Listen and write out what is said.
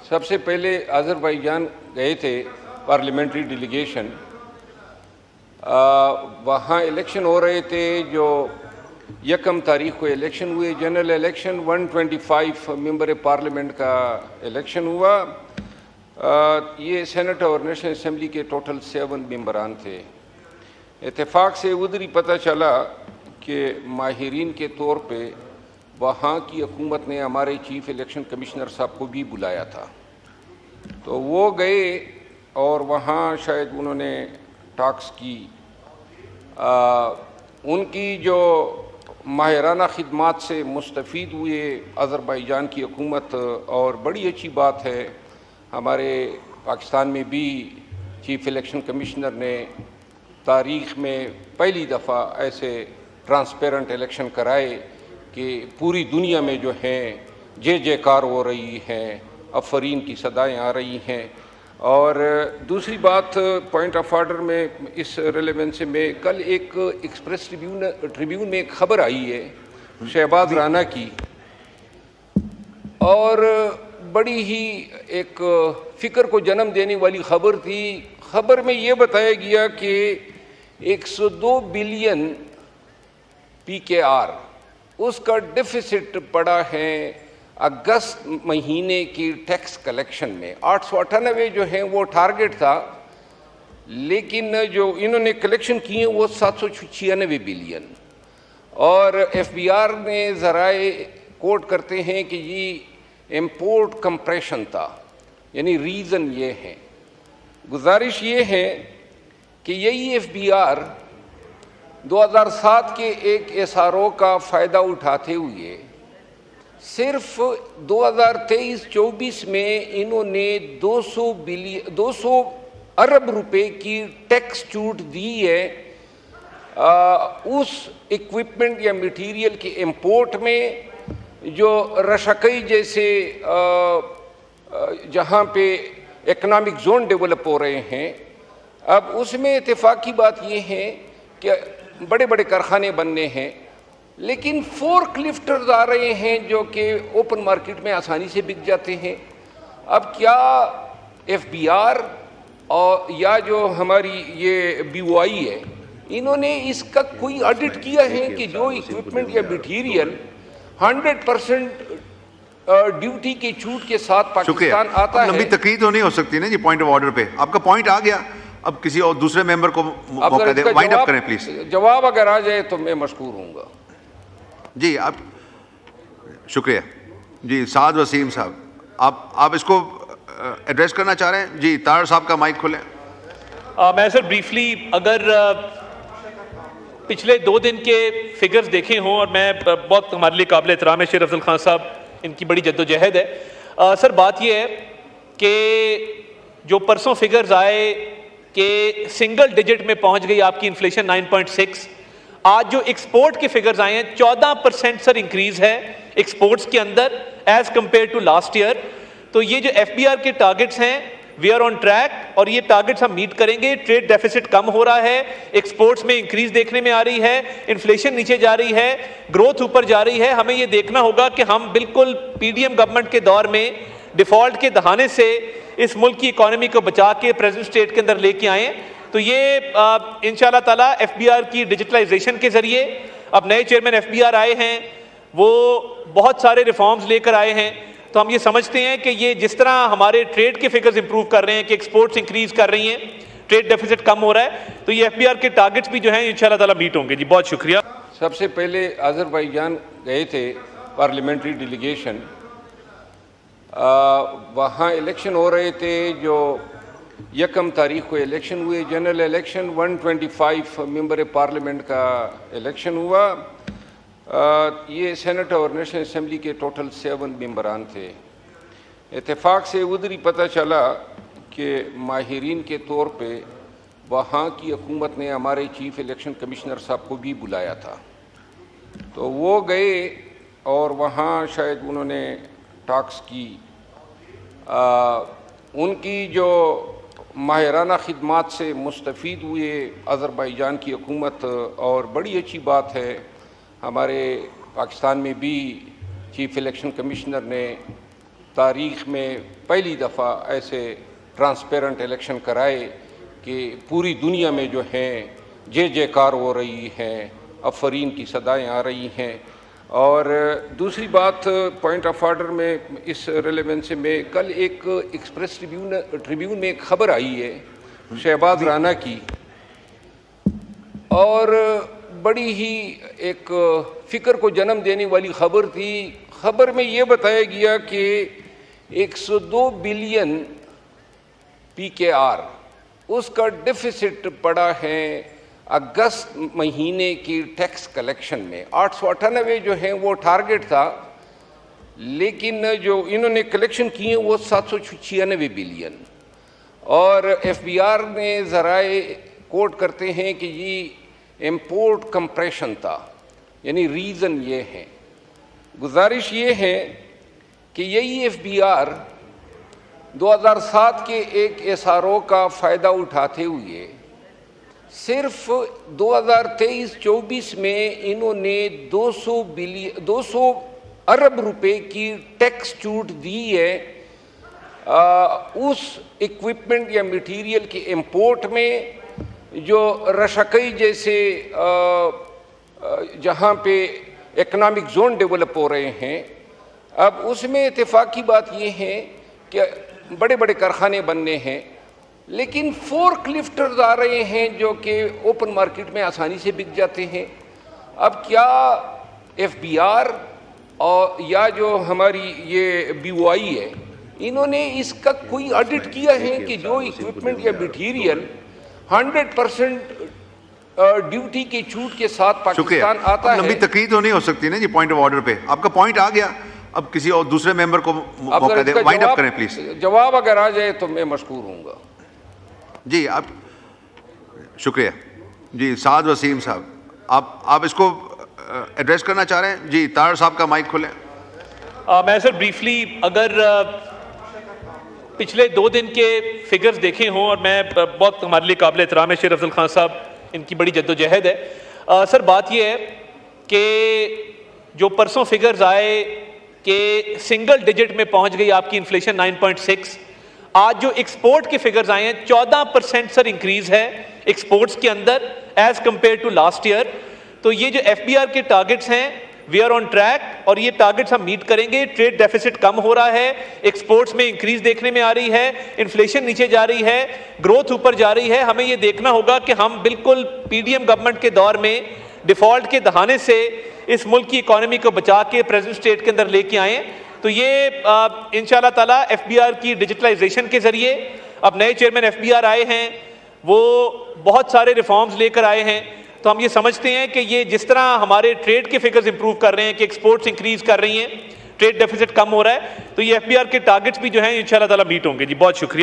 सबसे पहले अज़रबैजान गए थे पार्लियामेंट्री डेलीगेशन। वहाँ इलेक्शन हो रहे थे। जो 1 तारीख को इलेक्शन हुए, जनरल इलेक्शन, 125 मेंबर पार्लियामेंट का इलेक्शन हुआ। ये सेनेट और नेशनल असम्बली के टोटल 7 मेंबरान थे। इत्तेफाक से उधर ही पता चला कि माहिरीन के तौर पे वहाँ की हुकूमत ने हमारे चीफ इलेक्शन कमिश्नर साहब को भी बुलाया था, तो वो गए और वहाँ शायद उन्होंने टॉक्स की। उनकी जो माहिराना खिदमात से मुस्तफ़ीद हुए अज़रबैजान की हुकूमत, और बड़ी अच्छी बात है हमारे पाकिस्तान में भी चीफ इलेक्शन कमिश्नर ने तारीख़ में पहली दफ़ा ऐसे ट्रांसपेरेंट इलेक्शन कराए कि पूरी दुनिया में जो हैं जय जयकार हो रही हैं, अफरीन की सदाएँ आ रही हैं। और दूसरी बात, पॉइंट ऑफ आर्डर में इस रेलेवेंस से मैं कल एक एक्सप्रेस ट्रिब्यून में एक खबर आई है शहबाज राना की, और बड़ी ही एक फ़िक्र को जन्म देने वाली खबर थी। खबर में ये बताया गया कि 102 बिलियन PKR उसका डिफिसिट पड़ा है अगस्त महीने की टैक्स कलेक्शन में। 898 जो है वो टारगेट था, लेकिन जो इन्होंने कलेक्शन किए वो 796 बिलियन। और FBR ने ज़राए कोट करते हैं कि ये इम्पोर्ट कंप्रेशन था, यानी रीज़न ये है। गुजारिश ये है कि यही FBR 2007 के एक SRO का फ़ायदा उठाते हुए सिर्फ 2023-24 में इन्होंने 200 अरब रुपए की टैक्स छूट दी है उस इक्विपमेंट या मटेरियल के इंपोर्ट में जो रशकई जैसे जहाँ पे इकोनॉमिक जोन डेवलप हो रहे हैं। अब उसमें इत्तेफाक की बात ये है कि बड़े बड़े कारखाने बनने हैं, लेकिन फोर्क लिफ्टर्स आ रहे हैं जो कि ओपन मार्केट में आसानी से बिक जाते हैं। अब क्या FBR और या जो हमारी ये BOI है, इन्होंने इसका कोई ऑडिट किया है कि जो इक्विपमेंट या मटीरियल 100% ड्यूटी की छूट के साथ पाकिस्तान आता है। लंबी तकरीर तो नहीं हो सकती ना जी पॉइंट ऑफ ऑर्डर पे। आपका पॉइंट आ गया, अब किसी और दूसरे मेंबर को मौका दें, वाइंड अप करें प्लीज। जवाब अगर आ जाए तो मैं मशकूर हूँगा जी। आप शुक्रिया जी। साद वसीम साहब, आप इसको एड्रेस करना चाह रहे हैं जी? तार साहब का माइक खोलें। मैं सर ब्रीफली अगर पिछले 2 दिन के फिगर्स देखे हों, और मैं बहुत हमारे लिए काबिल एहतराम है शेर अफजल खान साहब, इनकी बड़ी जद्दोजहद है। सर बात यह है कि जो परसों फिगर्स आए कि सिंगल डिजिट में पहुंच गई आपकी इन्फ्लेशन 9.6। आज जो एक्सपोर्ट के फिगर्स आए हैं 14% सर इंक्रीज है एक्सपोर्ट्स के अंदर as compare to last year. तो ये जो FBR के टारगेट्स हैं वी आर ऑन ट्रैक, और ये टारगेट्स हम मीट करेंगे। ट्रेड डेफिसिट कम हो रहा है, एक्सपोर्ट्स में इंक्रीज देखने में आ रही है, इन्फ्लेशन नीचे जा रही है, ग्रोथ ऊपर जा रही है। हमें ये देखना होगा कि हम बिल्कुल PDM गवर्नमेंट के दौर में डिफॉल्ट के दहाने से इस मुल्क की इकोनॉमी को बचा के प्रेजेंट स्टेट के अंदर लेके आए। तो ये इंशाल्लाह ताला FBR की डिजिटलाइजेशन के जरिए, अब नए चेयरमैन FBR आए हैं, वो बहुत सारे रिफॉर्म्स लेकर आए हैं। तो हम ये समझते हैं कि ये जिस तरह हमारे ट्रेड के फिगर्स इंप्रूव कर रहे हैं कि एक्सपोर्ट्स इंक्रीज कर रही हैं, ट्रेड डेफिसिट कम हो रहा है, तो ये FBR के टारगेट्स भी जो हैं इंशाल्लाह ताला मीट होंगे जी। बहुत शुक्रिया। सबसे पहले अज़रबैजान गए थे पार्लियामेंट्री डेलीगेशन। वहाँ इलेक्शन हो रहे थे। जो 1 तारीख को इलेक्शन हुए, जनरल इलेक्शन, 125 मेंबर पार्लियामेंट का इलेक्शन हुआ। ये सेनेट और नेशनल असम्बली के टोटल 7 मेंबरान थे। इत्तेफाक से उधर ही पता चला कि माहिरीन के तौर पे वहाँ की हुकूमत ने हमारे चीफ इलेक्शन कमिश्नर साहब को भी बुलाया था, तो वो गए और वहाँ शायद उन्होंने टॉक्स की। उनकी जो माहिराना खिदमात से मुस्तफ़ीद हुए अज़रबैजान की हुकूमत, और बड़ी अच्छी बात है हमारे पाकिस्तान में भी चीफ इलेक्शन कमिश्नर ने तारीख़ में पहली दफ़ा ऐसे ट्रांसपेरेंट इलेक्शन कराए कि पूरी दुनिया में जो हैं जय जयकार हो रही हैं, अफरीन की सदाएं आ रही हैं। और दूसरी बात, पॉइंट ऑफ आर्डर में इस रेलेवेंस में कल एक एक्सप्रेस ट्रिब्यून में एक खबर आई है शहबाज राना की, और बड़ी ही एक फ़िक्र को जन्म देने वाली खबर थी। खबर में ये बताया गया कि 102 बिलियन PKR उसका डिफिसिट पड़ा है अगस्त महीने की टैक्स कलेक्शन में। 898 जो है वो टारगेट था, लेकिन जो इन्होंने कलेक्शन किए वो 796 बिलियन। और FBR ने ज़राए कोट करते हैं कि ये इम्पोर्ट कंप्रेशन था, यानी रीज़न ये है। गुजारिश ये है कि यही FBR 2007 के एक SRO का फ़ायदा उठाते हुए सिर्फ 2023-24 में इन्होंने 200 अरब रुपए की टैक्स छूट दी है उस इक्विपमेंट या मटेरियल के इंपोर्ट में जो रशकई जैसे जहाँ पे इकोनॉमिक जोन डेवलप हो रहे हैं। अब उसमें इत्तेफाकी बात ये है कि बड़े बड़े कारखाने बनने हैं, लेकिन फोर्क लिफ्टर्स आ रहे हैं जो कि ओपन मार्केट में आसानी से बिक जाते हैं। अब क्या FBR और या जो हमारी ये BOI है, इन्होंने इसका कोई ऑडिट किया है कि जो इक्विपमेंट या मटीरियल 100% ड्यूटी की छूट के साथ पाकिस्तान आता है। लंबी तकरीर तो नहीं हो सकती ना जी पॉइंट ऑफ ऑर्डर पे। आपका पॉइंट आ गया, अब किसी और दूसरे मेंबर को मौका दें, वाइंड अप करें प्लीज। जवाब अगर आ जाए तो मैं मशकूर हूँगा जी। आप शुक्रिया जी। साद वसीम साहब, आप इसको एड्रेस करना चाह रहे हैं जी? तार साहब का माइक खोलें। मैं सर ब्रीफली अगर पिछले 2 दिन के फिगर्स देखे हों, और मैं बहुत हमारे लिए काबिल एहतराम है शेर अफजल खान साहब, इनकी बड़ी जद्दोजहद है। सर बात यह है कि जो परसों फिगर्स आए कि सिंगल डिजिट में पहुंच गई आपकी इन्फ्लेशन 9.6। आज जो एक्सपोर्ट के फिगर्स आए हैं 14% सर इंक्रीज है एक्सपोर्ट्स के अंदर as compare to last year. तो ये जो FBR के टारगेट्स हैं वी आर ऑन ट्रैक, और ये टारगेट्स हम मीट करेंगे। ट्रेड डेफिसिट कम हो रहा है, एक्सपोर्ट्स में इंक्रीज देखने में आ रही है, इन्फ्लेशन नीचे जा रही है, ग्रोथ ऊपर जा रही है। हमें ये देखना होगा कि हम बिल्कुल PDM गवर्नमेंट के दौर में डिफॉल्ट के दहाने से इस मुल्क की इकोनॉमी को बचा के प्रेजेंट स्टेट के अंदर लेके आए। तो ये इंशाल्लाह ताला FBR की डिजिटलाइजेशन के जरिए, अब नए चेयरमैन FBR आए हैं, वो बहुत सारे रिफॉर्म्स लेकर आए हैं। तो हम ये समझते हैं कि ये जिस तरह हमारे ट्रेड के फिगर्स इंप्रूव कर रहे हैं कि एक्सपोर्ट्स इंक्रीज कर रही हैं, ट्रेड डेफिसिट कम हो रहा है, तो ये FBR के टारगेट्स भी जो हैं इंशाल्लाह ताला मीट होंगे जी। बहुत शुक्रिया।